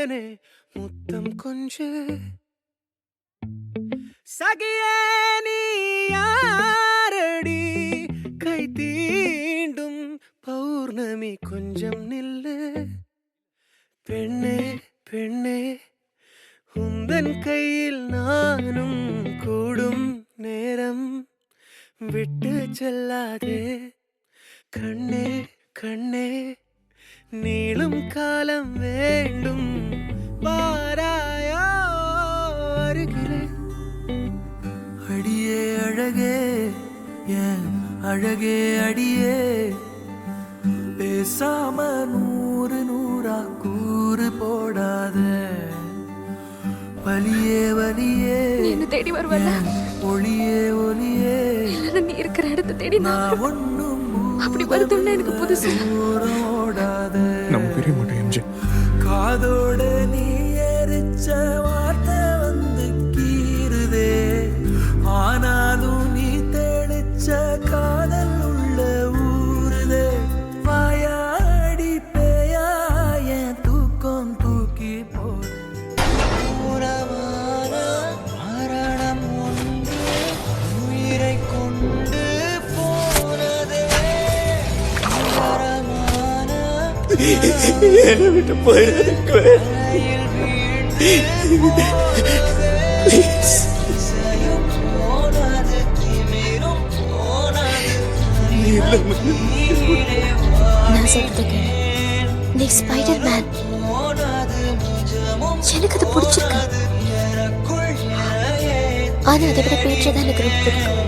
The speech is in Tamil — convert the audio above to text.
தேனே முத்தம் கொஞ்சு சகியே நீ யாரடி கை தீண்டும் பௌர்ணமி கொஞ்சம் நில்லு பெண்ணே பெண்ணே உந்தன் கையில் நானும் கூடும் நேரம் விட்டு செல்லாதே கண்ணே கண்ணே நீளும் காலம் வேண்டும் வாராயோ அருகிலே அடியே அழகே ஏன் அழகே அடியே பேசாம நூறு நூறா கூறு போடாத வலியே வலியே என்ன தேடி வருவல்ல ஒளியே ஒளியே நீ இருக்கிற இடத்தை தேடி நான் ஒன்னும் அப்படி வருதுன்னு எனக்கு புதுசு ஓடாத நம்ம பெரிய மாட்டோம் எம்ஜி காதோட நீ எரிச்ச வார்த்தை வந்து கீறுதே ஆனாலும் நீ தெளிச்ச காதல் உள்ள ஊறுதே வாயாடி பேயா என் தூக்கம் தூக்கி போது மரணம் ஒன்று உயிரை கொண்டு போனதே என்னை விட்டு போயிடுங்க நான் சொல்றது நீ ஸ்பைடர் மேன் எனக்கு அது பிடிச்சிருக்கு ஆனா அதை விட பீட்ரு தான் எனக்கு ரொம்ப பிடிக்கும்